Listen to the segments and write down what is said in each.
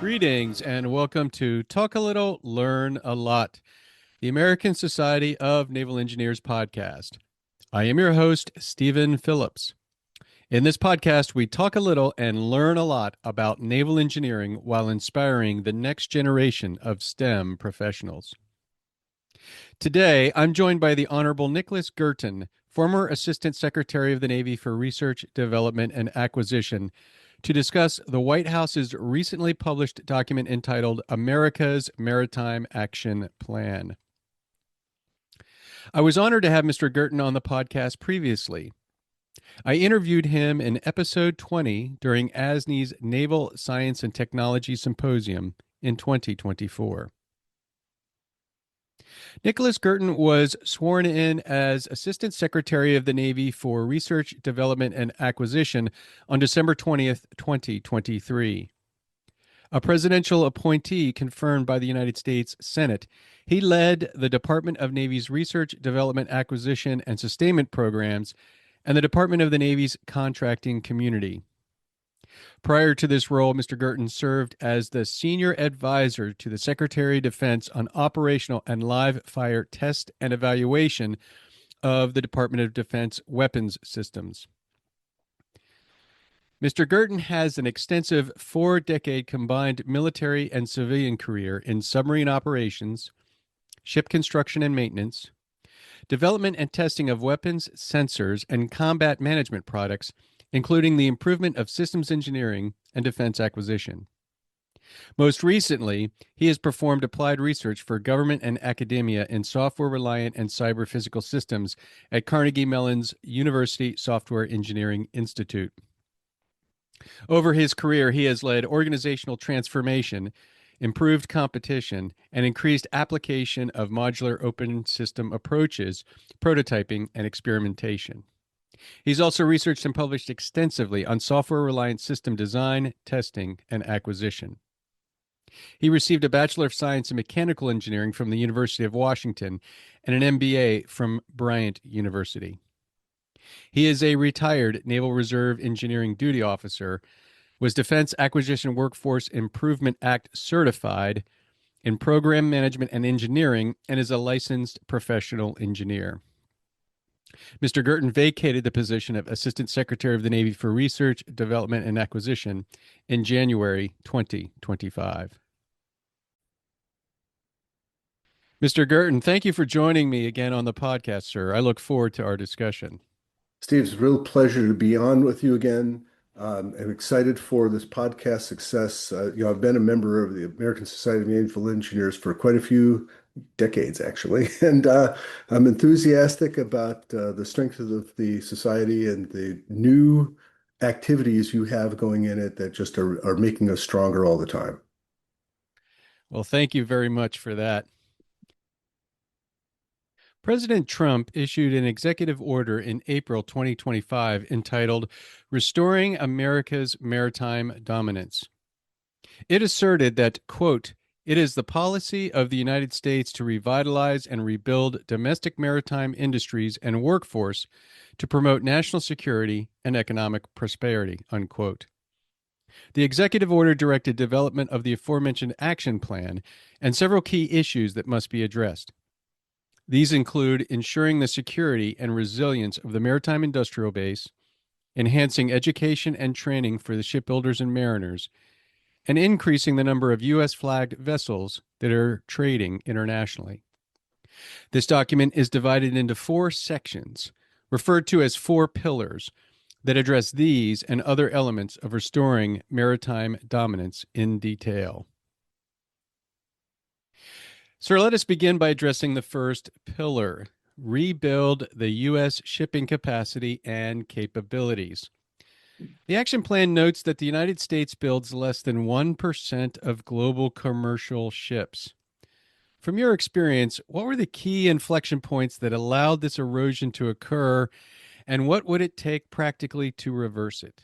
Greetings and welcome to Talk a Little, Learn a Lot, the American Society of Naval Engineers podcast. I am your host, Stephen Phillips. In this podcast, we talk a little and learn a lot about naval engineering while inspiring the next generation of STEM professionals. Today, I'm joined by the Honorable Nickolas Guertin, former Assistant Secretary of the Navy for Research, Development, and Acquisition, to discuss the White House's recently published document entitled America's Maritime Action Plan. I was honored to have Mr. Guertin on the podcast previously. I interviewed him in episode 20 during ASNE's Naval Science and Technology Symposium in 2024. Nickolas Guertin was sworn in as Assistant Secretary of the Navy for Research, Development, and Acquisition on December 20th, 2023. A presidential appointee confirmed by the United States Senate, he led the Department of Navy's Research, Development, Acquisition, and Sustainment programs and the Department of the Navy's contracting community. Prior to this role, Mr. Guertin served as the Senior Advisor to the Secretary of Defense on operational and live fire test and evaluation of the Department of Defense weapons systems. Mr. Guertin has an extensive 4-decade combined military and civilian career in submarine operations, ship construction and maintenance, development and testing of weapons, sensors, and combat management products, including the improvement of systems engineering and defense acquisition. Most recently, he has performed applied research for government and academia in software-reliant and cyber-physical systems at Carnegie Mellon's University Software Engineering Institute. Over his career, he has led organizational transformation, improved competition, and increased application of modular open system approaches, prototyping, and experimentation. He's also researched and published extensively on software-reliant system design, testing, and acquisition. He received a Bachelor of Science in Mechanical Engineering from the University of Washington and an MBA from Bryant University. He is a retired Naval Reserve Engineering Duty Officer, was Defense Acquisition Workforce Improvement Act certified in Program Management and Engineering, and is a licensed professional engineer. Mr. Guertin vacated the position of Assistant Secretary of the Navy for Research, Development, and Acquisition in January 2025. Mr. Guertin, thank you for joining me again on the podcast, sir. I look forward to our discussion. Steve, it's a real pleasure to be on with you again. I'm excited for this podcast success. I've been a member of the American Society of Naval Engineers for quite a few decades, actually, and I'm enthusiastic about the strength of the society and the new activities you have going in it that just are making us stronger all the time. Well, thank you very much for that. President Trump issued an executive order in April 2025 entitled Restoring America's Maritime Dominance. It asserted that, quote, it is the policy of the United States to revitalize and rebuild domestic maritime industries and workforce to promote national security and economic prosperity, unquote. The executive order directed development of the aforementioned action plan and several key issues that must be addressed. These include ensuring the security and resilience of the maritime industrial base, enhancing education and training for the shipbuilders and mariners, and increasing the number of U.S.-flagged vessels that are trading internationally. This document is divided into 4 sections, referred to as 4 pillars, that address these and other elements of restoring maritime dominance in detail. Sir, let us begin by addressing the first pillar, rebuild the U.S. shipping capacity and capabilities. The action plan notes that the United States builds less than 1% of global commercial ships. From your experience, what were the key inflection points that allowed this erosion to occur, and what would it take practically to reverse it?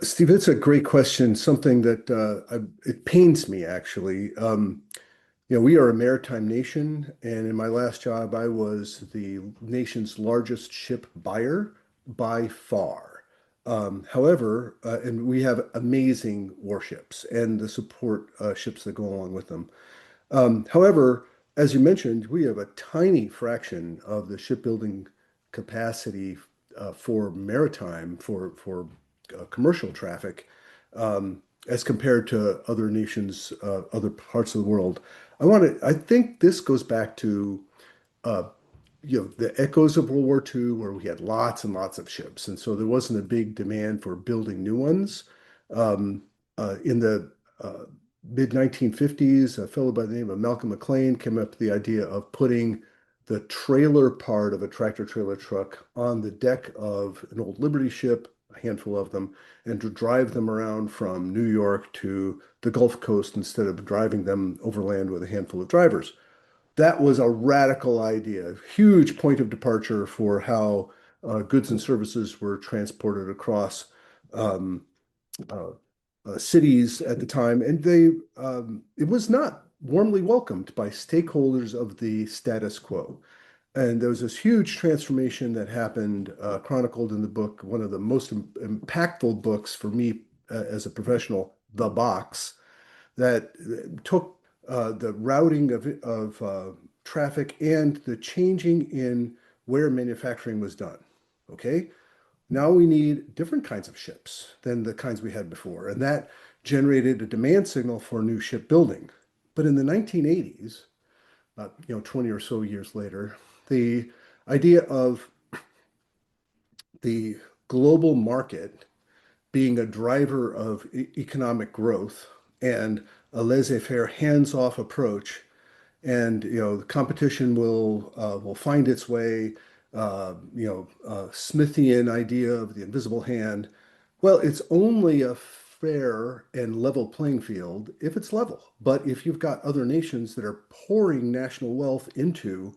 Steve, that's a great question, something that it pains me, actually. We are a maritime nation, and in my last job, I was the nation's largest ship buyer by far. However, and we have amazing warships and the support ships that go along with them. However, as you mentioned, we have a tiny fraction of the shipbuilding capacity for maritime, for commercial traffic, as compared to other nations, other parts of the world. I think this goes back to uh, the echoes of World War II, where we had lots and lots of ships, and so there wasn't a big demand for building new ones. Um, in the mid 1950s, a fellow by the name of Malcolm McLean came up with the idea of putting the trailer part of a tractor trailer truck on the deck of an old Liberty ship, a handful of them, and to drive them around from New York to the Gulf Coast instead of driving them overland with a handful of drivers. That was a radical idea, huge point of departure for how goods and services were transported across um, uh, cities at the time, and it was not warmly welcomed by stakeholders of the status quo. And there was this huge transformation that happened, chronicled in the book, one of the most impactful books for me as a professional, The Box, that took the routing of traffic and the changing in where manufacturing was done. Okay, now we need different kinds of ships than the kinds we had before, and that generated a demand signal for new shipbuilding. But in the 1980s, 20 or so years later, the idea of the global market being a driver of economic growth and a laissez-faire, hands-off approach, and the competition will find its way. Smithian idea of the invisible hand. Well, it's only a fair and level playing field if it's level. But if you've got other nations that are pouring national wealth into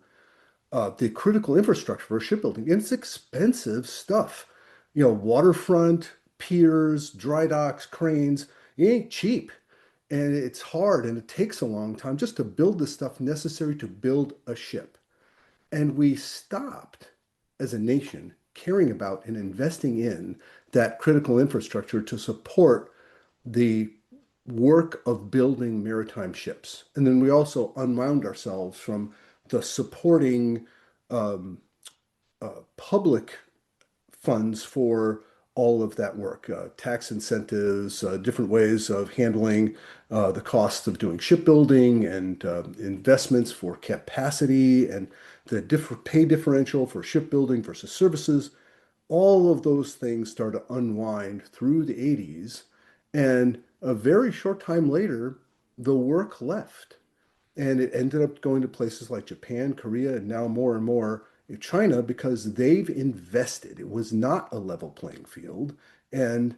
the critical infrastructure for shipbuilding. And it's expensive stuff. Waterfront, piers, dry docks, cranes, it ain't cheap. And it's hard and it takes a long time just to build the stuff necessary to build a ship. And we stopped as a nation caring about and investing in that critical infrastructure to support the work of building maritime ships. And then we also unwound ourselves from the supporting um, public funds for all of that work, tax incentives, different ways of handling the costs of doing shipbuilding and investments for capacity and the pay differential for shipbuilding versus services. All of those things started to unwind through the 80s. And a very short time later, the work left. And it ended up going to places like Japan, Korea, and now more and more in China because they've invested. It was not a level playing field. And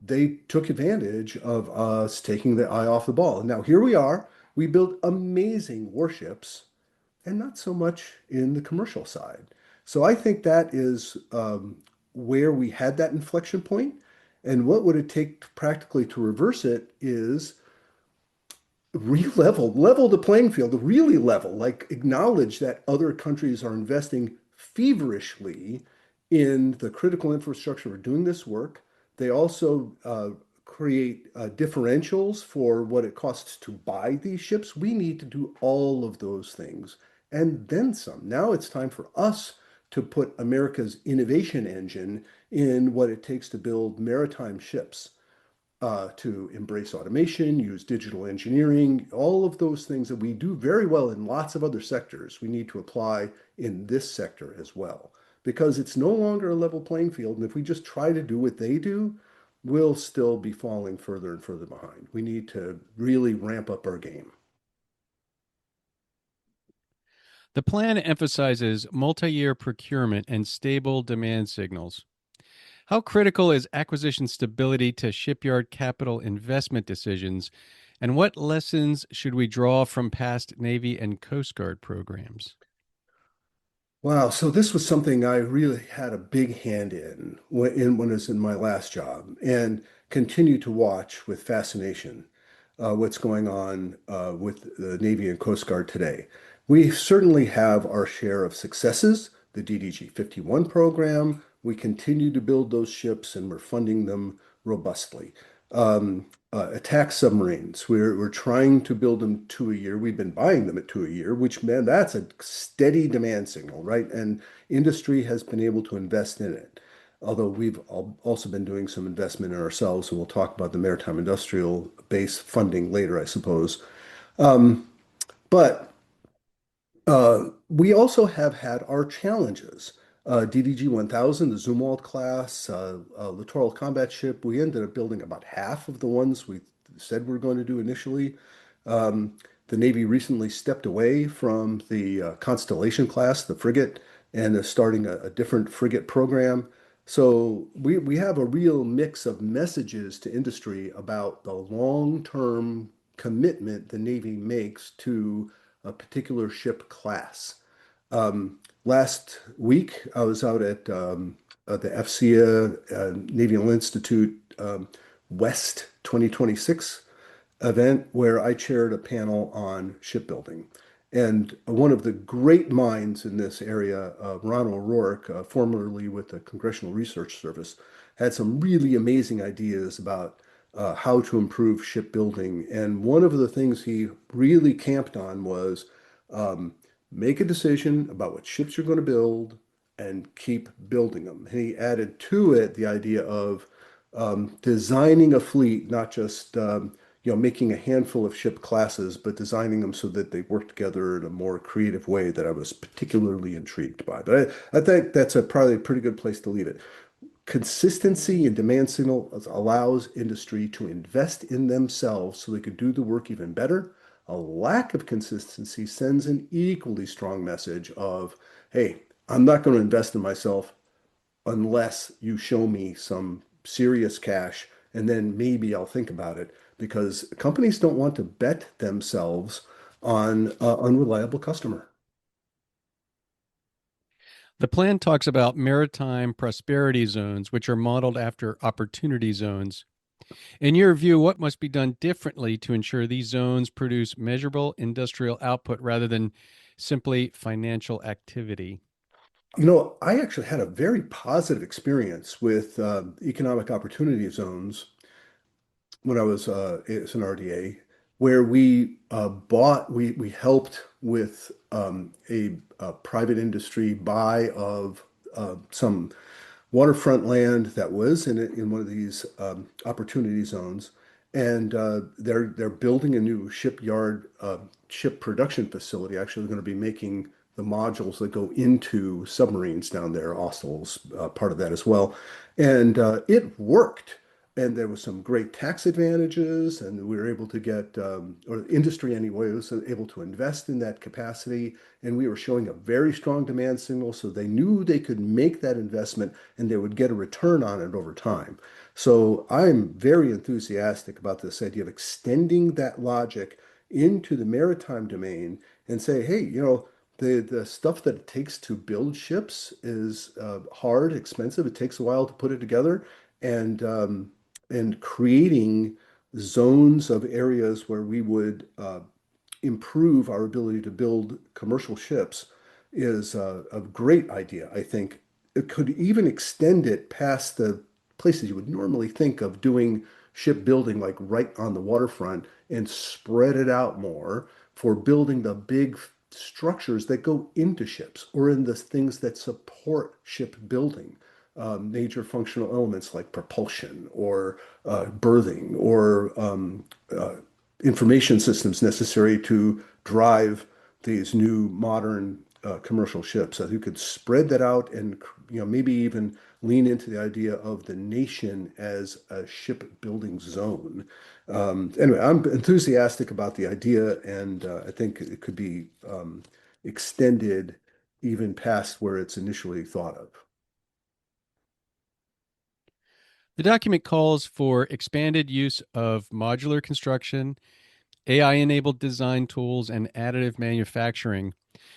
they took advantage of us taking the eye off the ball. And now here we are. We build amazing warships and not so much in the commercial side. So I think that is where we had that inflection point. And what would it take practically to reverse it is level the playing field, really level, like acknowledge that other countries are investing feverishly in the critical infrastructure for doing this work. They also create differentials for what it costs to buy these ships. We need to do all of those things and then some. Now it's time for us to put America's innovation engine in what it takes to build maritime ships, to embrace automation, use digital engineering, all of those things that we do very well in lots of other sectors, we need to apply in this sector as well. Because it's no longer a level playing field. And if we just try to do what they do, we'll still be falling further and further behind. We need to really ramp up our game. The plan emphasizes multi year procurement and stable demand signals. How critical is acquisition stability to shipyard capital investment decisions, and what lessons should we draw from past Navy and Coast Guard programs? Wow, so this was something I really had a big hand in when I was in my last job and continue to watch with fascination what's going on with the Navy and Coast Guard today. We certainly have our share of successes, the DDG 51 program, We continue to build those ships and we're funding them robustly. Attack submarines, we're trying to build them two a year. We've been buying them at two a year, which, man, that's a steady demand signal, right? And industry has been able to invest in it. Although we've also been doing some investment in ourselves, and we'll talk about the maritime industrial base funding later, I suppose. But we also have had our challenges. DDG 1000, the Zumwalt class, littoral combat ship, we ended up building about half of the ones we said we are going to do initially. The Navy recently stepped away from the Constellation class, the frigate, and is starting a different frigate program. So we have a real mix of messages to industry about the long-term commitment the Navy makes to a particular ship class. Last week, I was out at the FCA Naval Institute West 2026 event where I chaired a panel on shipbuilding. And one of the great minds in this area, Ron O'Rourke, formerly with the Congressional Research Service, had some really amazing ideas about how to improve shipbuilding. And one of the things he really camped on was um, make a decision about what ships you're going to build and keep building them. And he added to it the idea of designing a fleet, not just making a handful of ship classes, but designing them so that they work together in a more creative way that I was particularly intrigued by. But I think that's probably a pretty good place to leave it. Consistency and demand signal allows industry to invest in themselves so they could do the work even better. A lack of consistency sends an equally strong message of, hey, I'm not going to invest in myself unless you show me some serious cash, and then maybe I'll think about it because companies don't want to bet themselves on an unreliable customer. The plan talks about maritime prosperity zones, which are modeled after opportunity zones. In your view, what must be done differently to ensure these zones produce measurable industrial output rather than simply financial activity? I actually had a very positive experience with economic opportunity zones when I was ASN-RDA, where we helped with a private industry buy of some waterfront land that was in one of these opportunity zones, and they're building a new shipyard ship production facility. Actually, they're going to be making the modules that go into submarines down there. Austal's part of that as well, and it worked. And there was some great tax advantages, and we were able to get, or industry anyway, was able to invest in that capacity. And we were showing a very strong demand signal, so they knew they could make that investment and they would get a return on it over time. So I'm very enthusiastic about this idea of extending that logic into the maritime domain and say, hey, the stuff that it takes to build ships is hard, expensive. It takes a while to put it together, and creating zones of areas where we would improve our ability to build commercial ships is a great idea. I think it could even extend it past the places you would normally think of doing shipbuilding, like right on the waterfront, and spread it out more for building the big structures that go into ships or in the things that support shipbuilding. Major functional elements like propulsion or berthing or information systems necessary to drive these new modern commercial ships. So you could spread that out and maybe even lean into the idea of the nation as a shipbuilding zone. Anyway, I'm enthusiastic about the idea, and I think it could be extended even past where it's initially thought of. The document calls for expanded use of modular construction, AI enabled design tools, and additive manufacturing.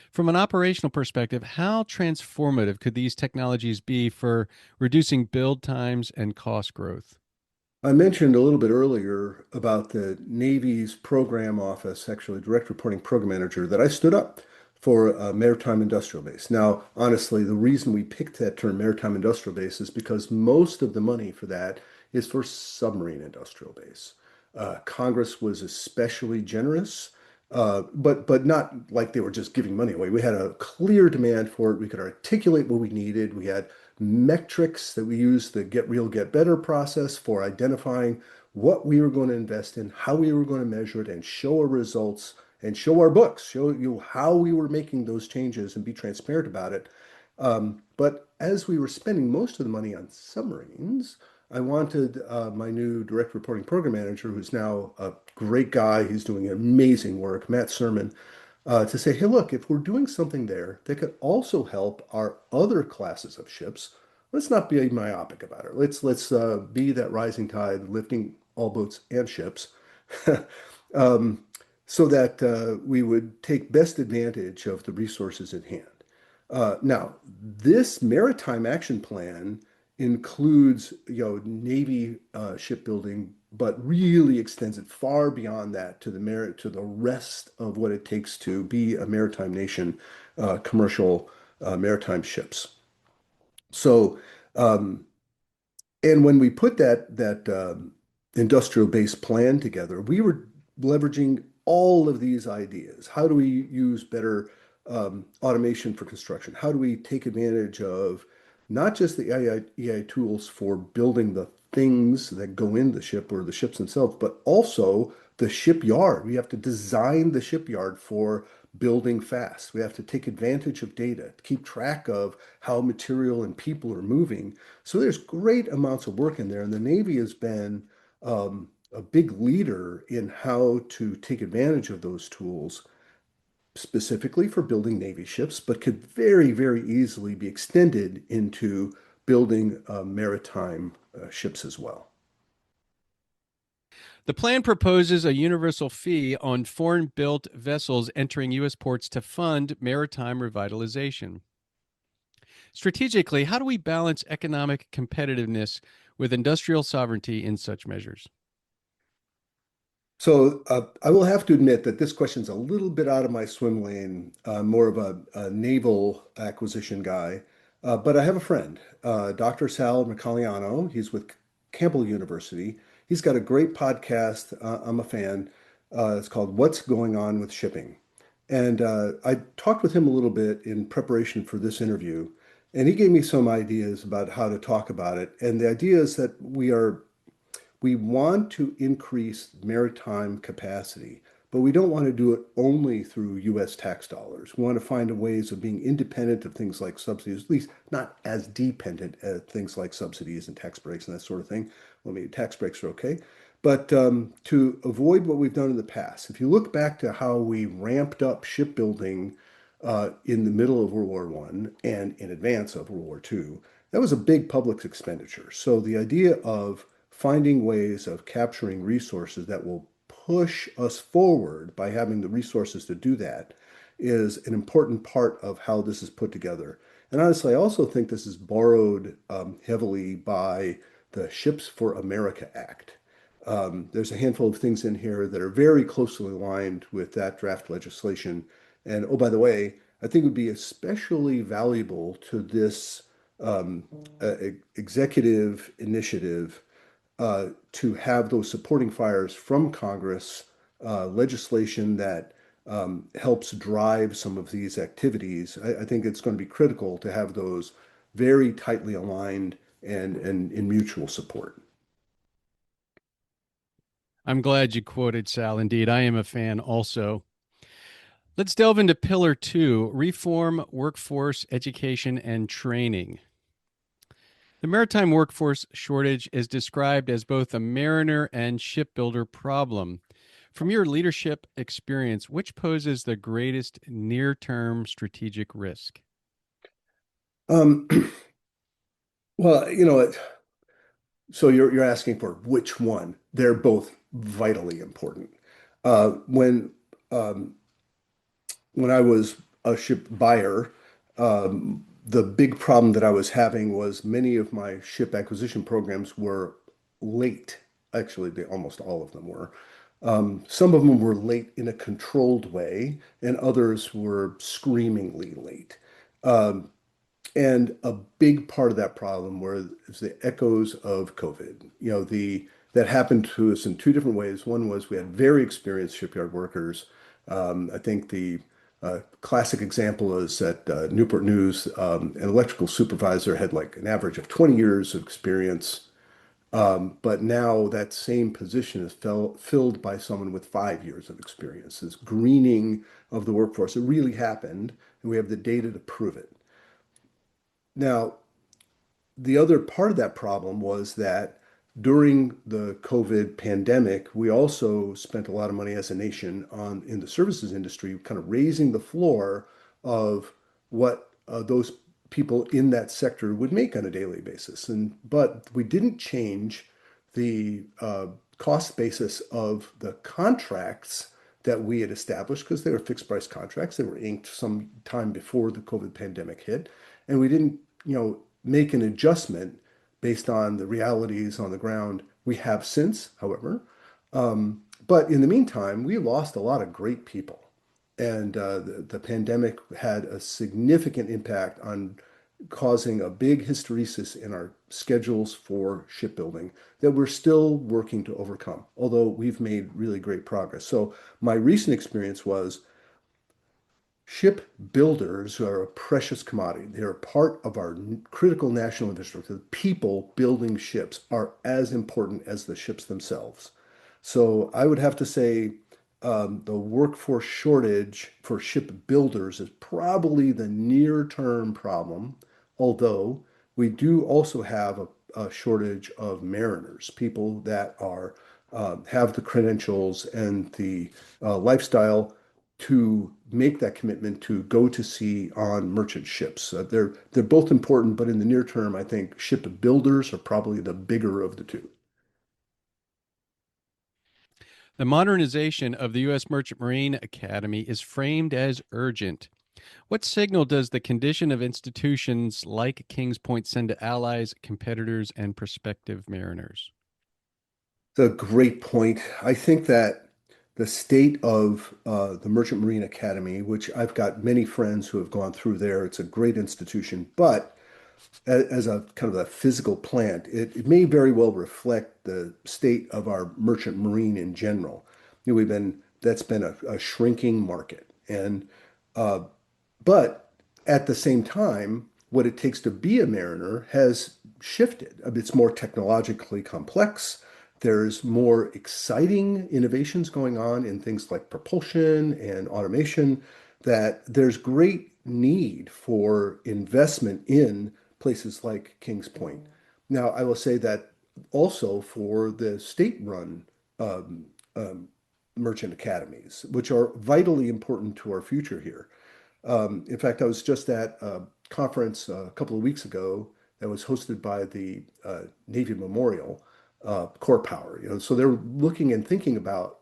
From an operational perspective, how transformative could these technologies be for reducing build times and cost growth? I mentioned a little bit earlier about the Navy's program office, actually direct reporting program manager, that I stood up for a maritime industrial base. Now, honestly, the reason we picked that term maritime industrial base is because most of the money for that is for submarine industrial base. Congress was especially generous, but not like they were just giving money away. We had a clear demand for it. We could articulate what we needed. We had metrics that we used the Get Real, Get Better process for identifying what we were going to invest in, how we were going to measure it, and show our results and show our books, show you how we were making those changes and be transparent about it. But as we were spending most of the money on submarines, I wanted my new direct reporting program manager, who's now a great guy, he's doing amazing work, Matt Sermon, to say, hey, look, if we're doing something there that could also help our other classes of ships, let's not be myopic about it. Let's be that rising tide lifting all boats and ships, um, so that we would take best advantage of the resources at hand. Now, this Maritime Action Plan includes, Navy shipbuilding, but really extends it far beyond that to the rest of what it takes to be a maritime nation, commercial maritime ships. So, um, and when we put that industrial base plan together, we were leveraging all of these ideas. How do we use better automation for construction? How do we take advantage of not just the AI tools for building the things that go in the ship or the ships themselves, but also the shipyard? We have to design the shipyard for building fast. We have to take advantage of data, keep track of how material and people are moving. So there's great amounts of work in there, and the Navy has been a big leader in how to take advantage of those tools, specifically for building Navy ships, but could very, very easily be extended into building maritime ships as well. The plan proposes a universal fee on foreign built vessels entering U.S. ports to fund maritime revitalization. Strategically, how do we balance economic competitiveness with industrial sovereignty in such measures? So I will have to admit that this question's a little bit out of my swim lane. I'm more of a naval acquisition guy. But I have a friend, Dr. Sal Mercaliano. He's with Campbell University. He's got a great podcast. I'm a fan. It's called What's Going On with Shipping. And I talked with him a little bit in preparation for this interview. And he gave me some ideas about how to talk about it. And the idea is that we want to increase maritime capacity, but we don't want to do it only through US tax dollars. We want to find ways of being independent of things like subsidies, at least not as dependent as things like subsidies and tax breaks and that sort of thing. Well, maybe tax breaks are okay, but to avoid what we've done in the past. If you look back to how we ramped up shipbuilding in the middle of World War One and in advance of World War Two, that was a big public expenditure. So the idea of finding ways of capturing resources that will push us forward by having the resources to do that is an important part of how this is put together. And honestly, I also think this is borrowed heavily by the Ships for America Act. There's a handful of things in here that are very closely aligned with that draft legislation. And oh, by the way, I think it would be especially valuable to this executive initiative to have those supporting fires from Congress, legislation that helps drive some of these activities. I think it's going to be critical to have those very tightly aligned and in mutual support. I'm glad you quoted Sal. Indeed, I am a fan also. Let's delve into Pillar 2, reform workforce education and training. The maritime workforce shortage is described as both a mariner and shipbuilder problem. From your leadership experience, which poses the greatest near-term strategic risk? Um, well, so you're asking for which one? They're both vitally important. Uh, when um, when I was a ship buyer, the big problem that I was having was many of my ship acquisition programs were late. Actually, almost all of them were. Some of them were late in a controlled way, and others were screamingly late. Um, and a big part of that problem was the echoes of COVID. That happened to us in two different ways. One was we had very experienced shipyard workers. I think the classic example is at Newport News, an electrical supervisor had like an average of 20 years of experience. But now that same position is filled by someone with 5 years of experience. This greening of the workforce, it really happened, and we have the data to prove it. Now, the other part of that problem was that during the COVID pandemic, we also spent a lot of money as a nation on in the services industry, kind of raising the floor of what those people in that sector would make on a daily basis. But we didn't change the cost basis of the contracts that we had established because they were fixed price contracts. They were inked some time before the COVID pandemic hit, and we didn't, make an adjustment based on the realities on the ground. We have since, however. But in the meantime, we lost a lot of great people. And the pandemic had a significant impact on causing a big hysteresis in our schedules for shipbuilding that we're still working to overcome, although we've made really great progress. So my recent experience was ship builders are a precious commodity. They're a part of our critical national infrastructure. The people building ships are as important as the ships themselves. So I would have to say the workforce shortage for ship builders is probably the near-term problem, although we do also have a shortage of mariners, people that are have the credentials and the lifestyle to make that commitment to go to sea on merchant ships. They're both important, but in the near term, I think ship builders are probably the bigger of the two. The modernization of the U.S. Merchant Marine Academy is framed as urgent. What signal does the condition of institutions like Kings Point send to allies, competitors, and prospective mariners? It's a great point. I think that the state of the Merchant Marine Academy, which I've got many friends who have gone through there, it's a great institution, but as a kind of a physical plant, it may very well reflect the state of our merchant marine in general. That's been a shrinking market, and uh, but at the same time, what it takes to be a mariner has shifted. It's more technologically complex. There's more exciting innovations going on in things like propulsion and automation, that there's great need for investment in places like Kings Point. Now, I will say that also for the state-run um, um, merchant academies, which are vitally important to our future here. In fact, I was just at a conference a couple of weeks ago that was hosted by the Navy Memorial Core Power. So they're looking and thinking about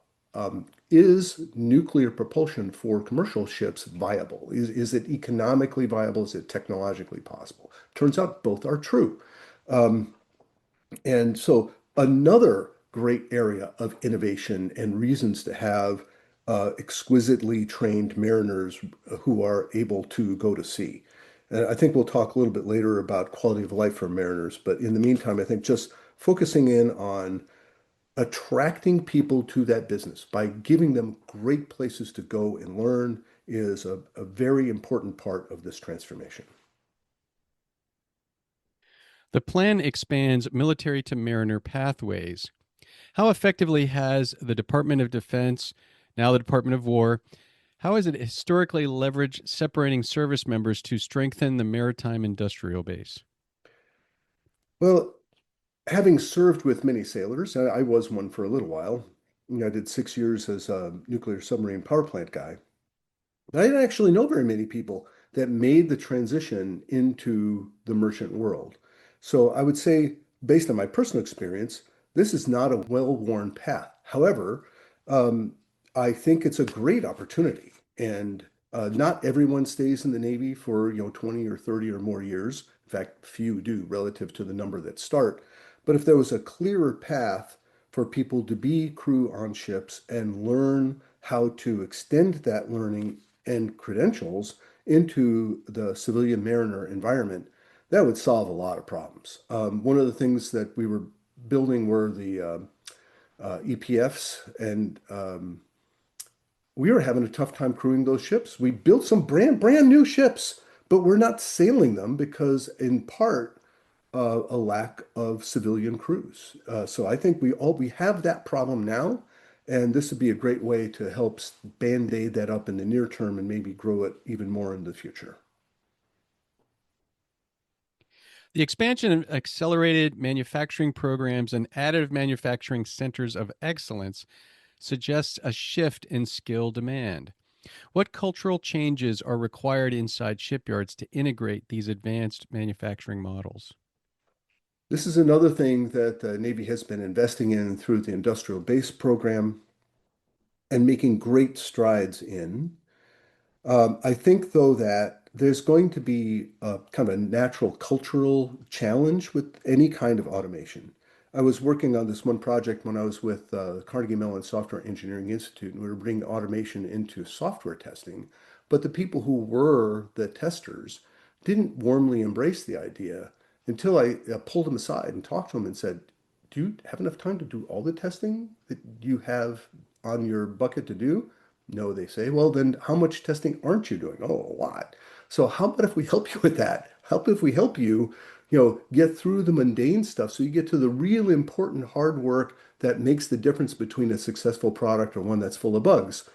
is nuclear propulsion for commercial ships viable? Is it economically viable? Is it technologically possible? Turns out both are true. Um, and so another great area of innovation and reasons to have exquisitely trained mariners who are able to go to sea. And I think we'll talk a little bit later about quality of life for mariners, but in the meantime, I think just focusing in on attracting people to that business by giving them great places to go and learn is a very important part of this transformation. The plan expands military to mariner pathways. How effectively has the Department of Defense, now the Department of War, how has it historically leveraged separating service members to strengthen the maritime industrial base? Well, having served with many sailors, I was one for a little while. I did 6 years as a nuclear submarine power plant guy. I didn't actually know very many people that made the transition into the merchant world. So I would say, based on my personal experience, this is not a well-worn path. However, um, I think it's a great opportunity, and not everyone stays in the Navy for 20 or 30 or more years. In fact, few do relative to the number that start. But if there was a clearer path for people to be crew on ships and learn how to extend that learning and credentials into the civilian mariner environment, that would solve a lot of problems. One of the things that we were building were the EPFs, and we were having a tough time crewing those ships. We built some brand new ships, but we're not sailing them because, in part, a lack of civilian crews. So I think we have that problem now, and this would be a great way to help band-aid that up in the near term and maybe grow it even more in the future. The expansion of accelerated manufacturing programs and additive manufacturing centers of excellence suggests a shift in skill demand. What cultural changes are required inside shipyards to integrate these advanced manufacturing models? This is another thing that the Navy has been investing in through the industrial base program and making great strides in. I think, though, that there's going to be a kind of a natural cultural challenge with any kind of automation. I was working on this one project when I was with Carnegie Mellon Software Engineering Institute, and we were bringing automation into software testing. But the people who were the testers didn't warmly embrace the idea until I pulled them aside and talked to them and said, "Do you have enough time to do all the testing that you have on your bucket to do?" No, they say. Well, then how much testing aren't you doing? Oh, a lot. So how about if we help you with that? Help if we help you, get through the mundane stuff so you get to the real important hard work that makes the difference between a successful product or one that's full of bugs.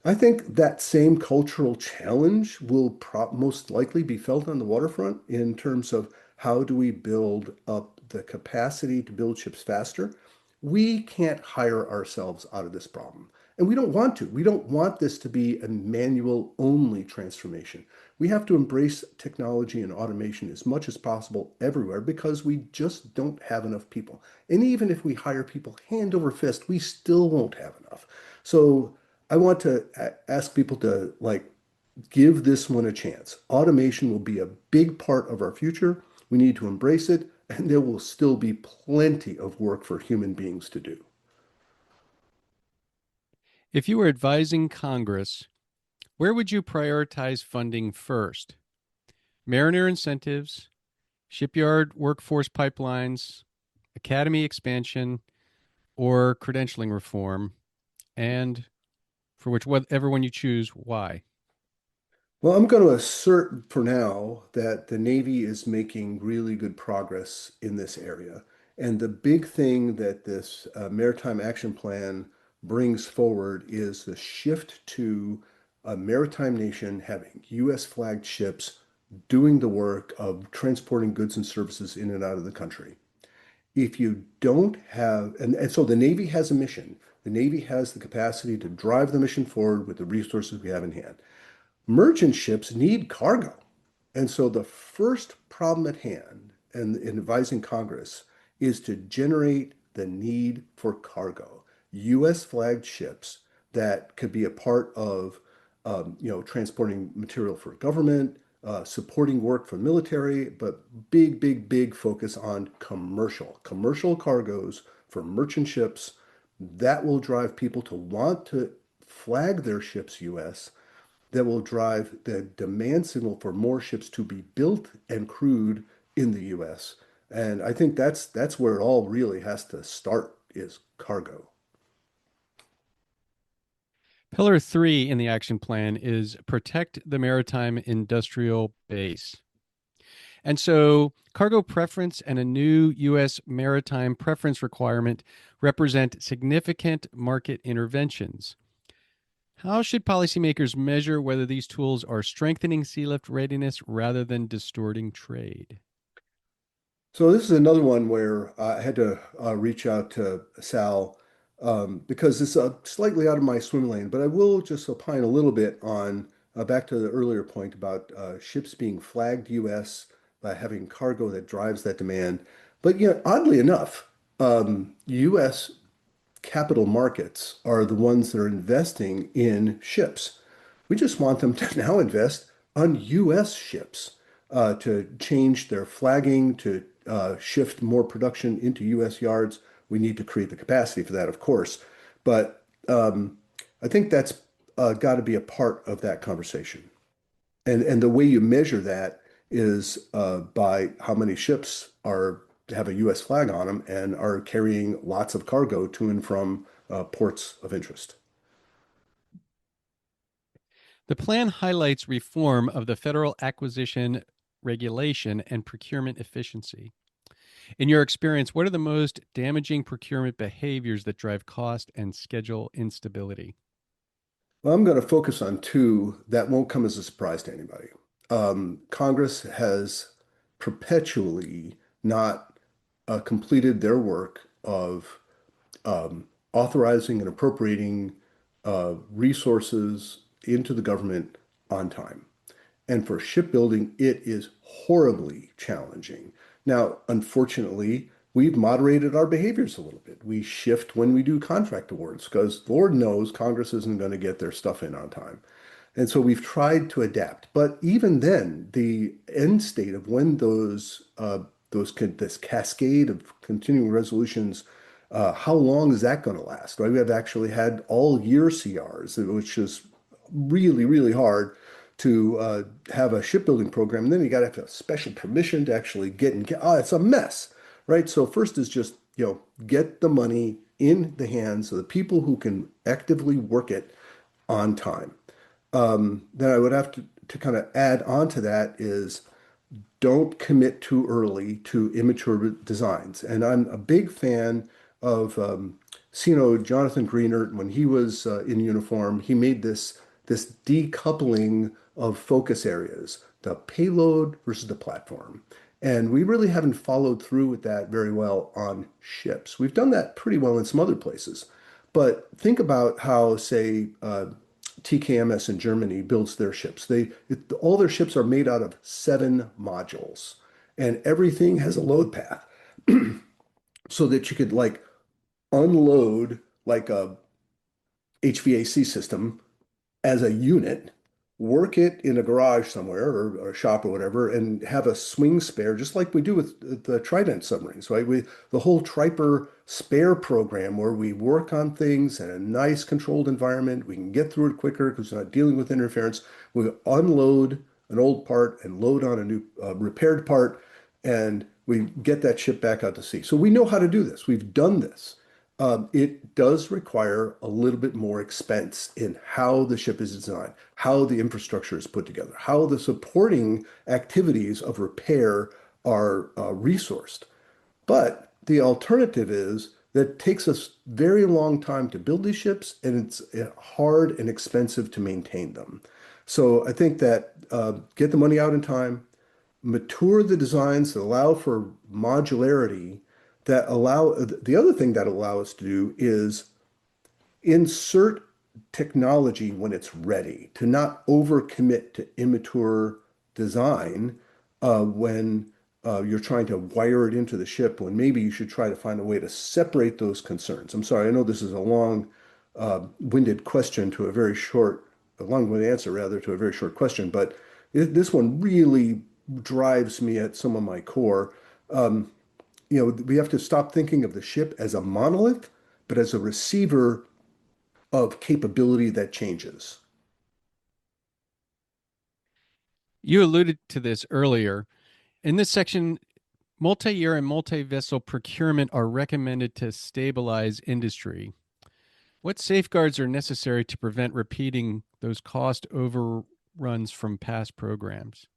I think that same cultural challenge will most likely be felt on the waterfront in terms of how do we build up the capacity to build ships faster. We can't hire ourselves out of this problem. And we don't want to. We don't want this to be a manual only transformation. We have to embrace technology and automation as much as possible everywhere because we just don't have enough people. And even if we hire people hand over fist, we still won't have enough. So I want to ask people to give this one a chance. Automation will be a big part of our future. We need to embrace it, and there will still be plenty of work for human beings to do. If you were advising Congress, where would you prioritize funding first? Mariner incentives, shipyard workforce pipelines, academy expansion, or credentialing reform? And for whichever one you choose, why? Well, I'm going to assert for now that the Navy is making really good progress in this area. And the big thing that this Maritime Action Plan brings forward is the shift to a maritime nation having U.S. flagged ships doing the work of transporting goods and services in and out of the country. If you don't have, and so the Navy has a mission, the Navy has the capacity to drive the mission forward with the resources we have in hand. Merchant ships need cargo. And so the first problem at hand in advising Congress is to generate the need for cargo. U.S. flagged ships that could be a part of, transporting material for government, supporting work for military, but big focus on commercial cargoes for merchant ships. That will drive people to want to flag their ships U.S. That will drive the demand signal for more ships to be built and crewed in the U.S. And I think that's where it all really has to start is cargo. Pillar 3 in the action plan is protect the maritime industrial base. And so, cargo preference and a new U.S. maritime preference requirement represent significant market interventions. How should policymakers measure whether these tools are strengthening sea lift readiness rather than distorting trade? So this is another one where I had to reach out to Sal because it's slightly out of my swim lane, but I will just opine a little bit on back to the earlier point about ships being flagged U.S. by having cargo that drives that demand. But oddly enough, U.S. capital markets are the ones that are investing in ships. We just want them to now invest on U.S. ships to change their flagging, to shift more production into U.S. yards. We need to create the capacity for that, of course. But I think that's got to be a part of that conversation. And the way you measure that is by how many ships are have a U.S. flag on them and are carrying lots of cargo to and from ports of interest. The plan highlights reform of the federal acquisition regulation and procurement efficiency. In your experience, what are the most damaging procurement behaviors that drive cost and schedule instability? Well, I'm going to focus on two that won't come as a surprise to anybody. Congress has perpetually not completed their work of authorizing and appropriating resources into the government on time. And for shipbuilding, it is horribly challenging. Now, unfortunately, we've moderated our behaviors a little bit. We shift when we do contract awards because Lord knows Congress isn't going to get their stuff in on time. And so we've tried to adapt. But even then, the end state of when this cascade of continuing resolutions, how long is that going to last? Right? We have actually had all year CRs, which is really, really hard to have a shipbuilding program. And then you got to have a special permission to actually it's a mess, right? So first is just, get the money in the hands of the people who can actively work it on time. Then I would have to kind of add on to that is don't commit too early to immature designs. And I'm a big fan of, Jonathan Greenert, when he was in uniform, he made this decoupling of focus areas, the payload versus the platform. And we really haven't followed through with that very well on ships. We've done that pretty well in some other places. But think about how, say, TKMS in Germany builds their ships. All their ships are made out of 7 modules, and everything has a load path so that you could like unload like a HVAC system as a unit, work it in a garage somewhere or a shop or whatever, and have a swing spare, just like we do with the Trident submarines, right? The whole Triper spare program where we work on things in a nice controlled environment. We can get through it quicker because we're not dealing with interference. We unload an old part and load on a new repaired part, and we get that ship back out to sea. So we know how to do this. We've done this. It does require a little bit more expense in how the ship is designed, how the infrastructure is put together, how the supporting activities of repair are resourced. But the alternative is that it takes us very long time to build these ships, and it's hard and expensive to maintain them. So I think that get the money out in time, mature the designs that allow for modularity, that allow the other thing that allow us to do is insert technology when it's ready, to not overcommit to immature design when you're trying to wire it into the ship, when maybe you should try to find a way to separate those concerns. I'm sorry, I know this is a long-winded question to a long-winded answer rather to a very short question, but this one really drives me at some of my core. We have to stop thinking of the ship as a monolith, but as a receiver of capability that changes. You alluded to this earlier. In this section, multi-year and multi-vessel procurement are recommended to stabilize industry. What safeguards are necessary to prevent repeating those cost overruns from past programs?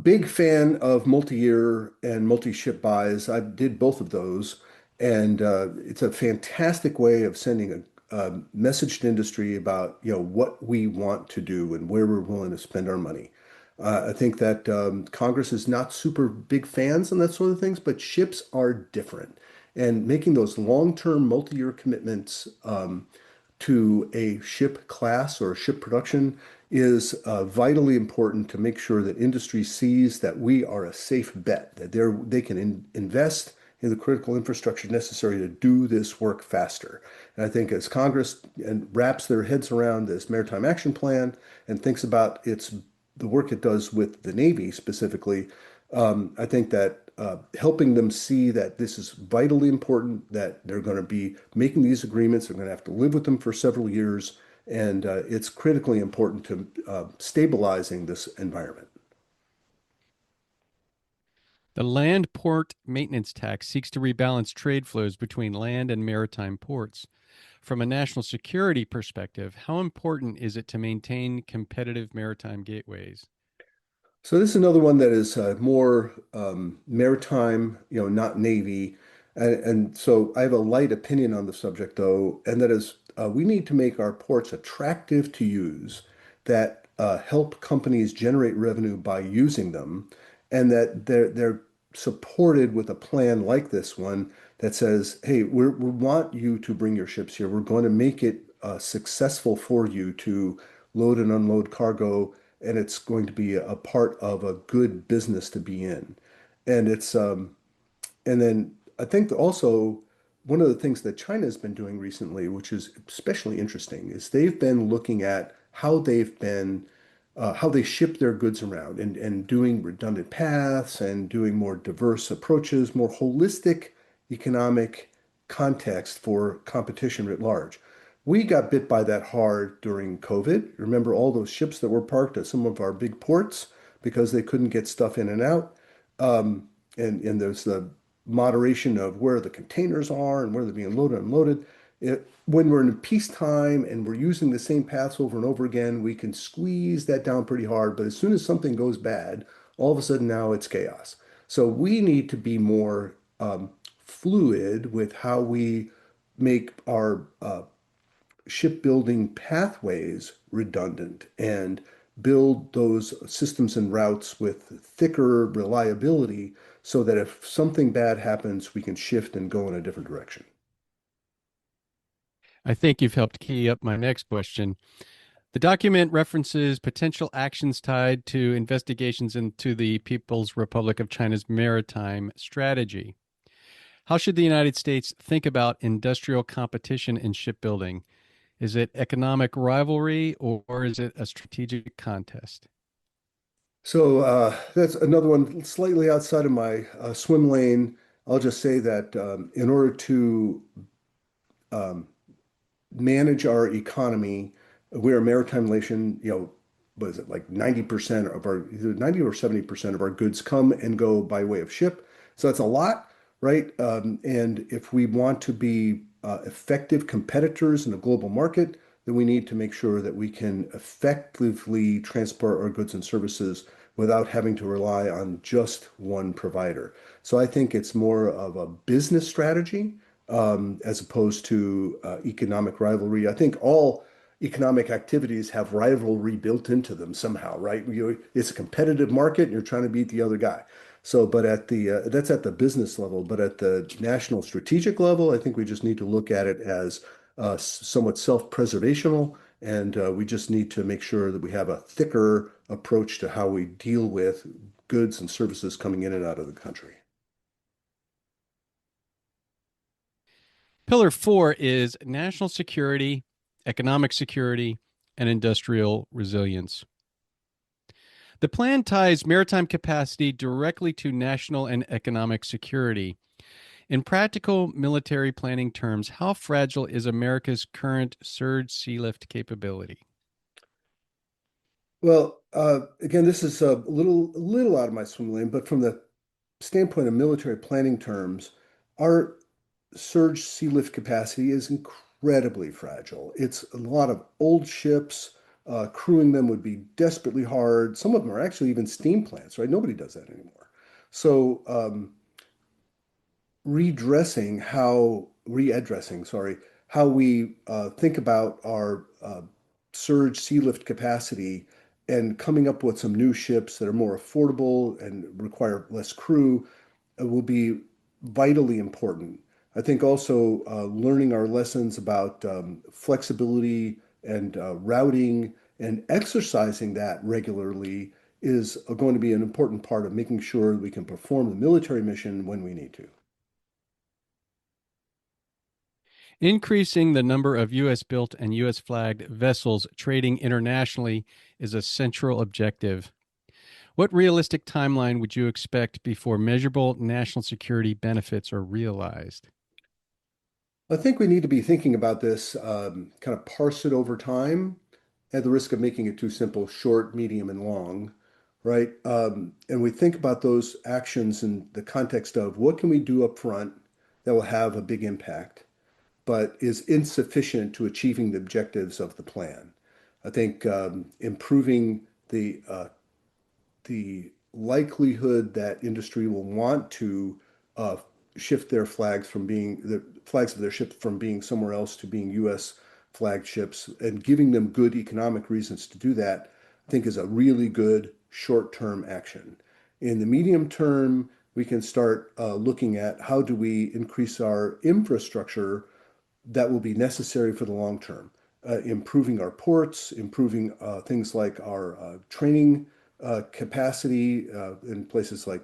Big fan of multi-year and multi-ship buys. I did both of those, and it's a fantastic way of sending a message to industry about what we want to do and where we're willing to spend our money. I think that Congress is not super big fans on that sort of things, but ships are different, and making those long-term multi-year commitments to a ship class or ship production is vitally important to make sure that industry sees that we are a safe bet, that they can invest in the critical infrastructure necessary to do this work faster. And I think as Congress wraps their heads around this Maritime Action Plan and thinks about the work it does with the Navy specifically, I think that helping them see that this is vitally important, that they're going to be making these agreements, they're going to have to live with them for several years, and it's critically important to stabilizing this environment. The Land Port Maintenance Tax seeks to rebalance trade flows between land and maritime ports. From a national security perspective, how important is it to maintain competitive maritime gateways? So this is another one that is more maritime, not Navy. And so I have a light opinion on the subject, though, and that is we need to make our ports attractive to use that help companies generate revenue by using them, and that they're supported with a plan like this one that says, hey, we want you to bring your ships here. We're going to make it successful for you to load and unload cargo, and it's going to be a part of a good business to be in. And it's and then I think also one of the things that China has been doing recently, which is especially interesting, is they've been looking at how they ship their goods around and doing redundant paths and doing more diverse approaches, more holistic economic context for competition writ large. We got bit by that hard during COVID. Remember all those ships that were parked at some of our big ports because they couldn't get stuff in and out. And there's the moderation of where the containers are and where they're being loaded and unloaded. When we're in peacetime and we're using the same paths over and over again, we can squeeze that down pretty hard. But as soon as something goes bad, all of a sudden now it's chaos. So we need to be more fluid with how we make our shipbuilding pathways redundant and build those systems and routes with thicker reliability so that if something bad happens, we can shift and go in a different direction. I think you've helped key up my next question. The document references potential actions tied to investigations into the People's Republic of China's maritime strategy. How should the United States think about industrial competition in shipbuilding? Is it economic rivalry or is it a strategic contest? So that's another one slightly outside of my swim lane. I'll just say that in order to um, manage our economy, we're a maritime nation, what is it, like 90% of our, either 90 or 70% of our goods come and go by way of ship. So that's a lot, right? And if we want to be effective competitors in a global market, then we need to make sure that we can effectively transport our goods and services without having to rely on just one provider. So I think it's more of a business strategy as opposed to economic rivalry. I think all economic activities have rivalry built into them somehow, right? It's a competitive market and you're trying to beat the other guy. So, but at the that's at the business level, but at the national strategic level, I think we just need to look at it as somewhat self-preservational, and we just need to make sure that we have a thicker approach to how we deal with goods and services coming in and out of the country. Pillar 4 is national security, economic security, and industrial resilience. The plan ties maritime capacity directly to national and economic security. In practical military planning terms, how fragile is America's current surge sea lift capability? Well, again, this is a little out of my swim lane, but from the standpoint of military planning terms, our surge sea lift capacity is incredibly fragile. It's a lot of old ships. Crewing them would be desperately hard. Some of them are actually even steam plants, right? Nobody does that anymore. So, readdressing, sorry, how we think about our surge sea lift capacity and coming up with some new ships that are more affordable and require less crew will be vitally important. I think also learning our lessons about flexibility and routing and exercising that regularly is going to be an important part of making sure we can perform the military mission when we need to. Increasing the number of U.S. built and U.S. flagged vessels trading internationally is a central objective. What realistic timeline would you expect before measurable national security benefits are realized? I think we need to be thinking about this, kind of parse it over time at the risk of making it too simple, short, medium, and long, right? And we think about those actions in the context of what can we do up front that will have a big impact, but is insufficient to achieving the objectives of the plan. I think improving the likelihood that industry will want to uh, shift their flags from being the flags of their ships from being somewhere else to being U.S. flagged ships and giving them good economic reasons to do that, I think is a really good short-term action. In the medium term, we can start looking at how do we increase our infrastructure that will be necessary for the long term. Improving our ports, improving things like our training capacity in places like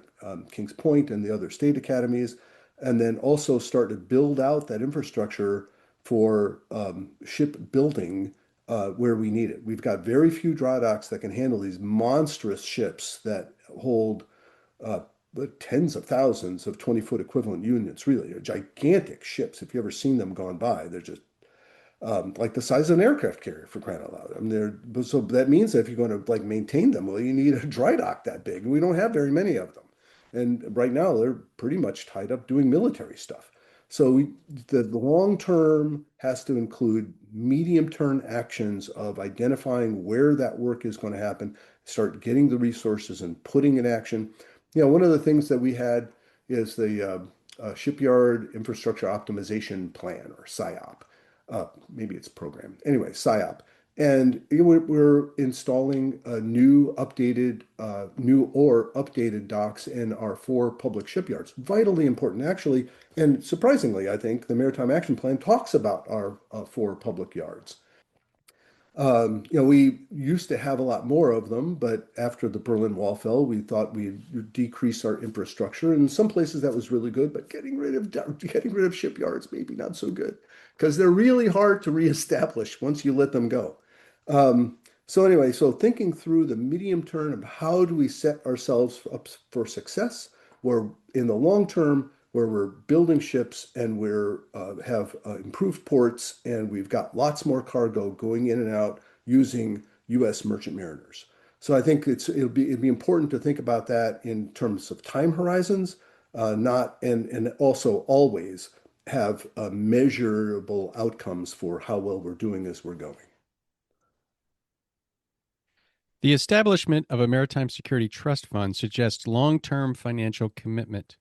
Kings Point and the other state academies, and then also start to build out that infrastructure for ship building where we need it. We've got very few dry docks that can handle these monstrous ships that hold uh, tens of thousands of 20-foot equivalent units, really. They're gigantic ships. If you've ever seen them gone by, they're just like the size of an aircraft carrier for crying out loud. I mean, so that means that if you're going to like maintain them, well, you need a dry dock that big, and we don't have very many of them. And right now, they're pretty much tied up doing military stuff. So the long term has to include medium term actions of identifying where that work is going to happen, start getting the resources and putting in action. One of the things that we had is the Shipyard Infrastructure Optimization Plan, or SIOP. Maybe it's program. Anyway, SIOP. And we're installing new or updated docks in our four public shipyards. Vitally important, actually. And surprisingly, I think the Maritime Action Plan talks about our four public yards. We used to have a lot more of them, but after the Berlin Wall fell, we thought we'd decrease our infrastructure. And in some places that was really good, but getting rid of shipyards maybe not so good because they're really hard to reestablish once you let them go. So anyway, so thinking through the medium term of how do we set ourselves up for success, where in the long term, where we're building ships and we're have improved ports and we've got lots more cargo going in and out using U.S. merchant mariners. So I think it'd be important to think about that in terms of time horizons, not and also always have measurable outcomes for how well we're doing as we're going. The establishment of a maritime security trust fund suggests long term financial commitment.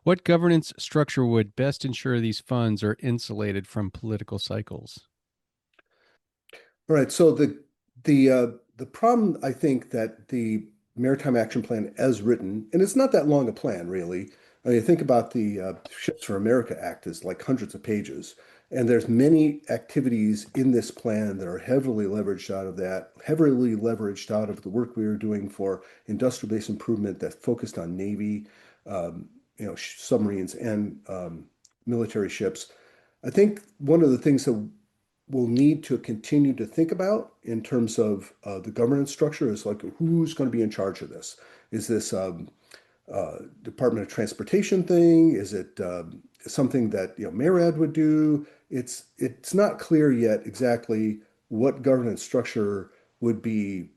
What governance structure would best ensure these funds are insulated from political cycles? All right. So the problem I think that the Maritime Action Plan as written, and it's not that long a plan really. I mean, think about the Ships for America Act is like hundreds of pages, and there's many activities in this plan that are heavily leveraged out of the work we were doing for industrial base improvement that focused on Navy, submarines and military ships. I think one of the things that we'll need to continue to think about in terms of the governance structure is like who's going to be in charge of this? Is this Department of Transportation thing? Is it something that MARAD would do? It's not clear yet exactly what governance structure would be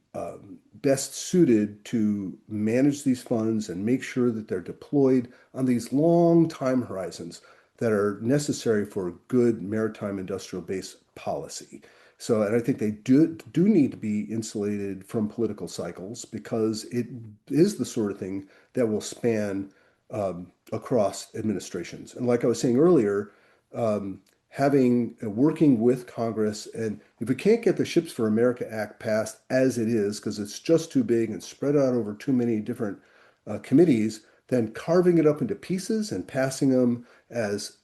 best suited to manage these funds and make sure that they're deployed on these long time horizons that are necessary for good maritime industrial base policy. So, and I think they do need to be insulated from political cycles because it is the sort of thing that will span across administrations. And like I was saying earlier, having working with Congress, and if we can't get the Ships for America Act passed as it is, because it's just too big and spread out over too many different committees, then carving it up into pieces and passing them as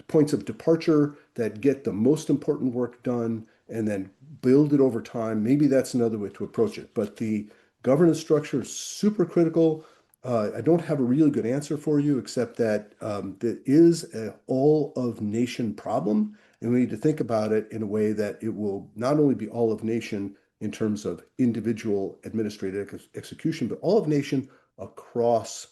points of departure that get the most important work done and then build it over time. Maybe that's another way to approach it. But the governance structure is super critical. I don't have a really good answer for you, except that there is an all of nation problem, and we need to think about it in a way that it will not only be all of nation in terms of individual administrative execution, but all of nation across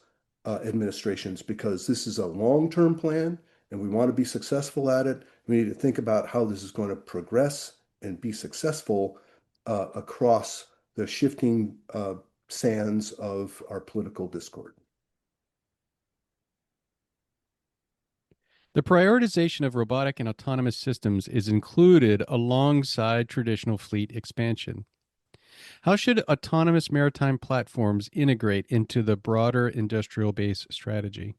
administrations, because this is a long-term plan and we want to be successful at it. We need to think about how this is going to progress and be successful across the shifting sands of our political discord. The prioritization of robotic and autonomous systems is included alongside traditional fleet expansion. How should autonomous maritime platforms integrate into the broader industrial base strategy?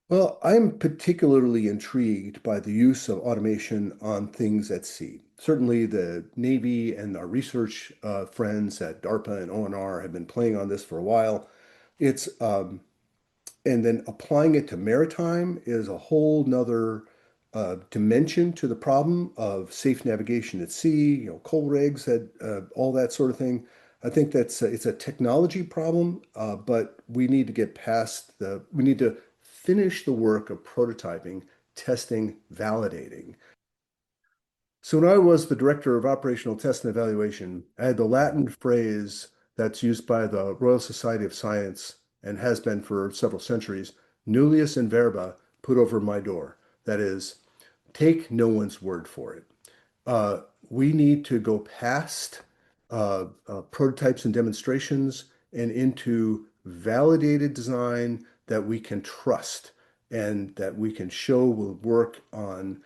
Well, I'm particularly intrigued by the use of automation on things at sea. Certainly, the Navy and our research friends at DARPA and ONR have been playing on this for a while. It's And then applying it to maritime is a whole nother dimension to the problem of safe navigation at sea, coal rigs, all that sort of thing. I think it's a technology problem, but we need to get past we need to finish the work of prototyping, testing, validating. So when I was the director of operational test and evaluation, I had the Latin phrase that's used by the Royal Society of Science and has been for several centuries, nullius in verba, put over my door. That is, take no one's word for it. We need to go past prototypes and demonstrations and into validated design that we can trust and that we can show will work on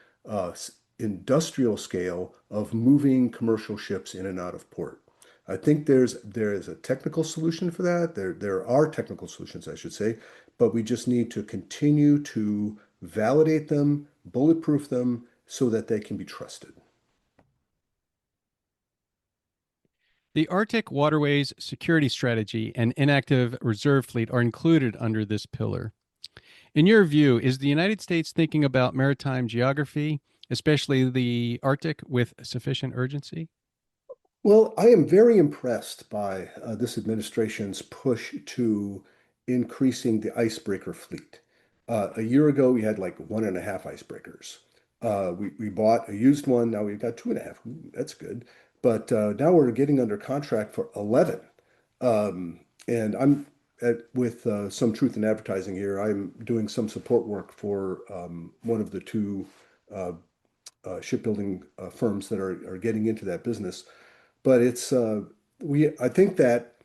industrial scale of moving commercial ships in and out of port. I think there is a technical solution for that. There are technical solutions, I should say, but we just need to continue to validate them, bulletproof them, so that they can be trusted. The Arctic Waterways Security Strategy and Inactive Reserve Fleet are included under this pillar. In your view, is the United States thinking about maritime geography, especially the Arctic, with sufficient urgency? Well, I am very impressed by this administration's push to increasing the icebreaker fleet. A year ago, we had like one and a half icebreakers. We bought a used one. Now we've got two and a half. Ooh, that's good. But now we're getting under contract for 11. And with some truth in advertising here, I'm doing some support work for one of the two shipbuilding firms that are getting into that business. But I think that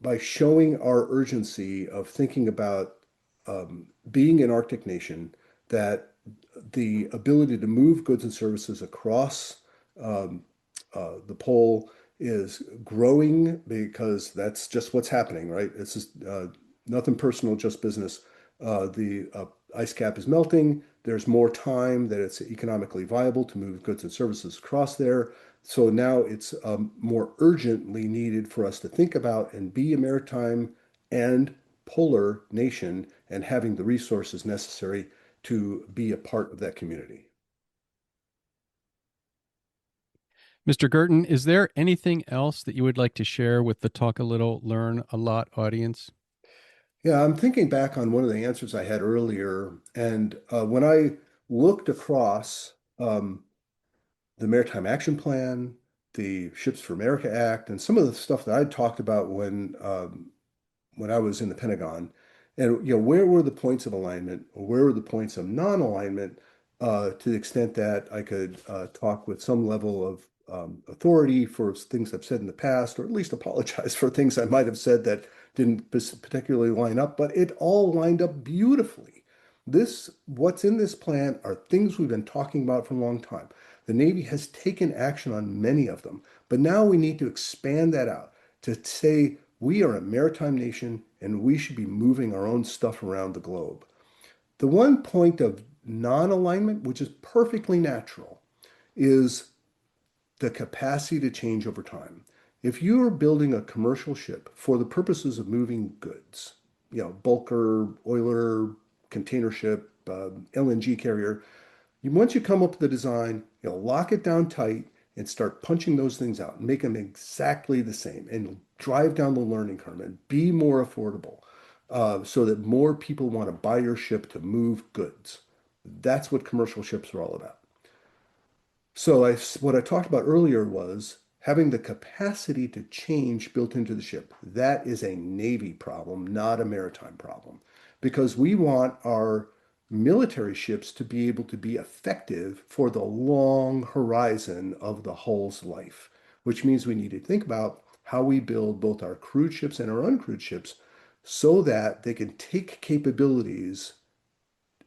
by showing our urgency of thinking about being an Arctic nation, that the ability to move goods and services across the pole is growing because that's just what's happening, right? It's just nothing personal, just business. The ice cap is melting. There's more time that it's economically viable to move goods and services across there. So now it's more urgently needed for us to think about and be a maritime and polar nation and having the resources necessary to be a part of that community. Mr. Guertin, is there anything else that you would like to share with the Talk a Little, Learn a Lot audience? Yeah, I'm thinking back on one of the answers I had earlier, and when I looked across the Maritime Action Plan, the Ships for America Act, and some of the stuff that I talked about when I was in the Pentagon, and where were the points of alignment, or where were the points of non-alignment, to the extent that I could talk with some level of authority for things I've said in the past, or at least apologize for things I might have said that didn't particularly line up, but it all lined up beautifully. What's in this plan are things we've been talking about for a long time. The Navy has taken action on many of them, but now we need to expand that out to say we are a maritime nation and we should be moving our own stuff around the globe. The one point of non-alignment, which is perfectly natural, is the capacity to change over time. If you are building a commercial ship for the purposes of moving goods, bulker, oiler, container ship, LNG carrier, once you come up with the design, lock it down tight and start punching those things out and make them exactly the same and drive down the learning curve and be more affordable so that more people want to buy your ship to move goods. That's what commercial ships are all about. So what I talked about earlier was having the capacity to change built into the ship. That is a Navy problem, not a maritime problem, because we want our military ships to be able to be effective for the long horizon of the hull's life, which means we need to think about how we build both our crewed ships and our uncrewed ships so that they can take capabilities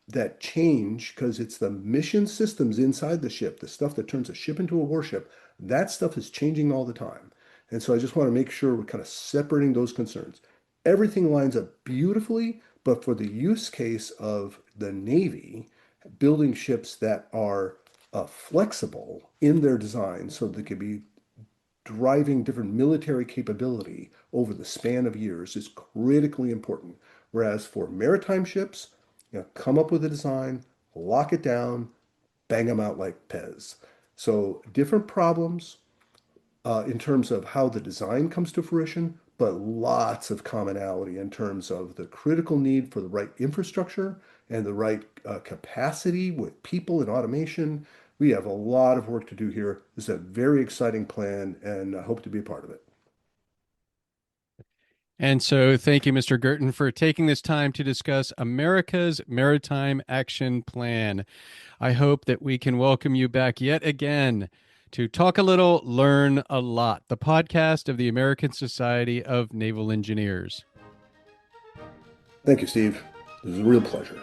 that change because it's the mission systems inside the ship, the stuff that turns a ship into a warship, that stuff is changing all the time. And so I just want to make sure we're kind of separating those concerns. Everything lines up beautifully, but for the use case of the Navy, building ships that are flexible in their design so they can be driving different military capability over the span of years is critically important. Whereas for maritime ships, come up with a design, lock it down, bang them out like Pez. So different problems in terms of how the design comes to fruition, but lots of commonality in terms of the critical need for the right infrastructure and the right capacity with people and automation. We have a lot of work to do here. This is a very exciting plan, and I hope to be a part of it. And so, thank you, Mr. Guertin, for taking this time to discuss America's Maritime Action Plan. I hope that we can welcome you back yet again to Talk a Little, Learn a Lot, the podcast of the American Society of Naval Engineers. Thank you, Steve. It was a real pleasure.